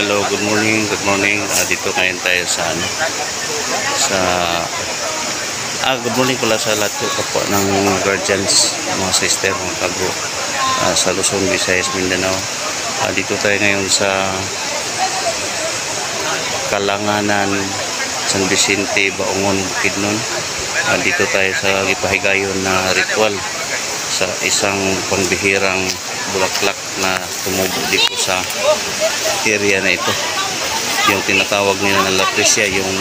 Hello, good morning, good morning. Dito ngayon tayo sa good morning pala sa lahat ko po ng guardians, mga sister, mga kago sa Luzon, Visayas, Mindanao. Dito tayo ngayon sa Kalanganan, San Vicente, Baungon, Bukidnon. Dito tayo sa gipahigayon na ritual sa isang pangbihirang bulaklak na tumubo dito sa area na ito. Yung tinatawag nila ng Lapresia, yung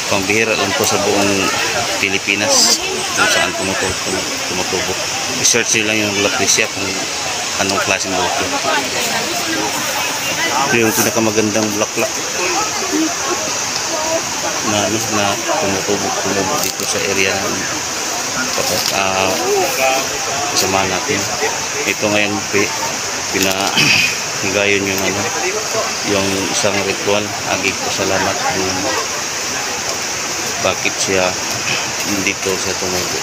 pangbihira lang po sa buong Pilipinas kung saan tumutubo. I-search nila yung Lapresia kung anong klaseng bulaklak. Ito yung pinakamagandang bulaklak na tumutubo dito sa area ng kasama natin. Ito ngayon pinahigayon yung isang ritual. Agi ko salamat kung bakit siya dito sa tumubo.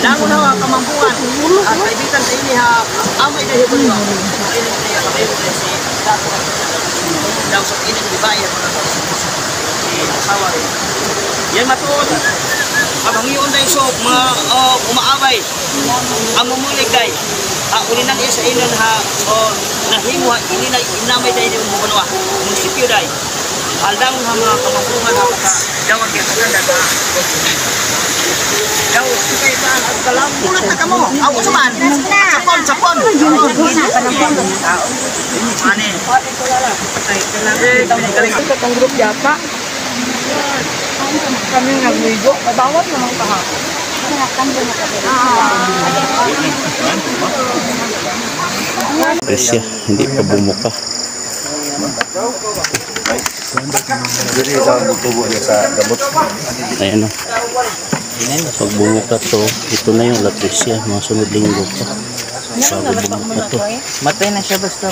Dango na nga kamampuan at kaibigan sa ini ha amay na hibon mo ini kaya kami kasi dato daw sa ini dibayan asawa rin yan matuod abang yun dahil so mga umaabay ang mumulig dahil uli nang isa inon ha nahimo ini na inamay dahil yung bubanwa munisipyo dahil haldang ha mga kamampuan ha dawag yan daw kay saan ang kalam bulat na kamo aw saman sapon ane ay kailangan itong group yata kami nagwigo bawat naman kahapon Presya, hindi pa bumuka. Ayan o. Pag bumuka to, ito na yung Lapresia, mga sunod linggo pa. Pag bumuka to. matay na siya basta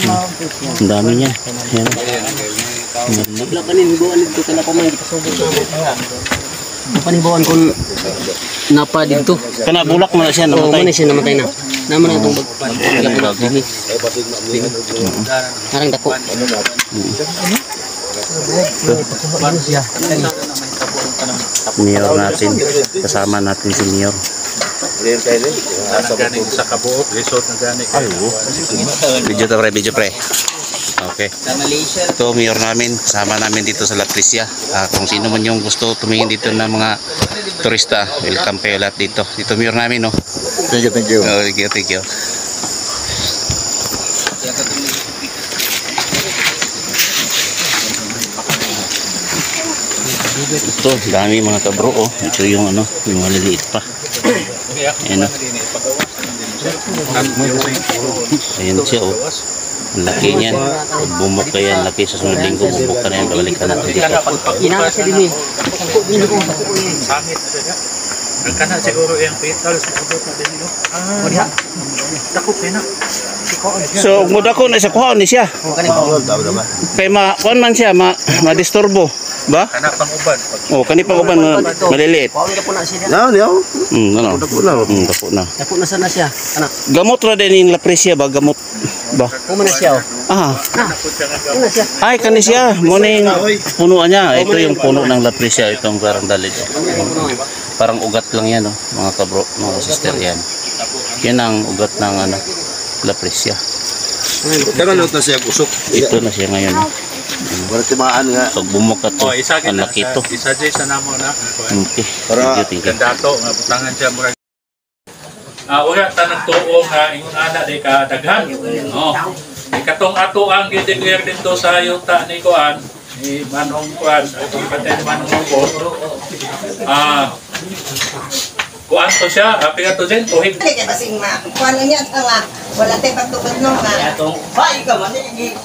Ang dami niya. Ayan o. panibuan dito ka na pamay pasubok panibuan kung napa dito Kana bulak mo na siya, namatay. siya namatay na naman na itong dini harang dako Mayor natin, kasama natin si Mayor. Ganing sa kabuok, resort na ganing. Video pre. Okay. Ito Mayor namin, kasama namin dito sa Lapresia. Kung sino man yung gusto tumingin dito ng mga turista, welcome kayo lahat dito. Ito Mayor namin, no. Thank you. Thank you. Ito, dami mga kabro, oh. Ito yung yung maliliit pa. Ayan, ayan siya, oh. Ang laki niyan. Bumuk ka yan, laki sa sunod linggo, bumuk ka na yan, babalik ka natin dito. inana siya din Sangit na siya. Nagkana siguro yung petals, maabot na din ito. Dakot na. So, mudako na sa kuhaon ni siya. Kaya kuhan man siya, ma-disturbo. Ba? Kana pang uban. Kani pang uban maliliit. Dako na sana siya anak Gamot ra din yung Lapresia ba? Gamot ba? na siya Ay, kani siya. Morning punuan niya. Ito yung puno ng Lapresia. Itong parang dalit. Parang ugat lang yan, mga kabro, mga sister yan. Yan ang ugat ng Lapresia. Kagalot na siya kusok. Ito na siya ngayon. Timaan nga. Pag bumuka to, ang laki to. Isa-jay sa namo na. Okay. Thank you. Gandato nga butangan siya murag. Wala tanang tuo nga ingon ana di ka daghan. Ikatong ato ang gi-declare dito sa yuta ni Kuan, ni Manong Kuan, atong patay Manong Kuan. Kuan to siya, piga to din tuhig. Kaya basing kuan niya nga wala tay pagtubod no nga. Ay ka man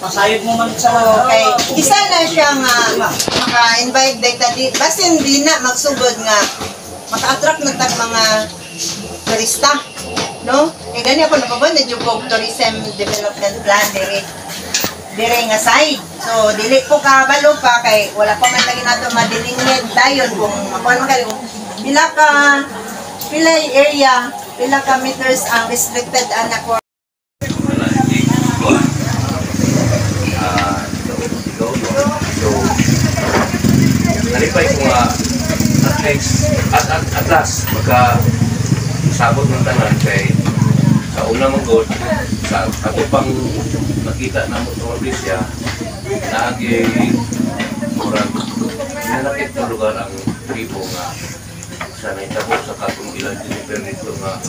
pasayod mo man sa Okay, isa na siya nga maka-invite data di basin di na magsugod nga maka-attract ng tag mga turista, no? Eh gani ako napabon na yung tourism development plan dire nga side. So dili ko kabalo pa kay wala pa man lagi nato madelineate dayon kung makuan man kay pila area, pila ka meters ang restricted anak ko. next at last magka sabot ng tanan kay sa una mong goal sa ato pang nakita na mo sa Malaysia naagi murag nalapit na lugar ang tribo nga sa naitabo sa katong ilang deliver nito nga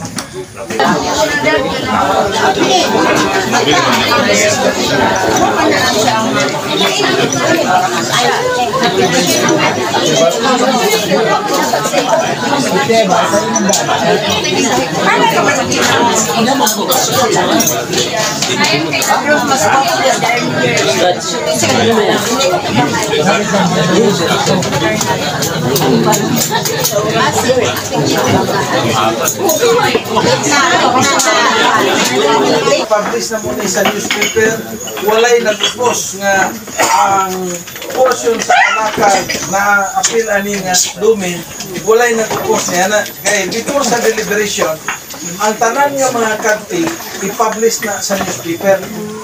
publish na muna sa newspaper, walay nag-post nga ang portion sa kalakal na apil ani nga lumin, walay nag-post niya na kay before sa deliberation ang tanan nga mga kanti i-publish na sa newspaper.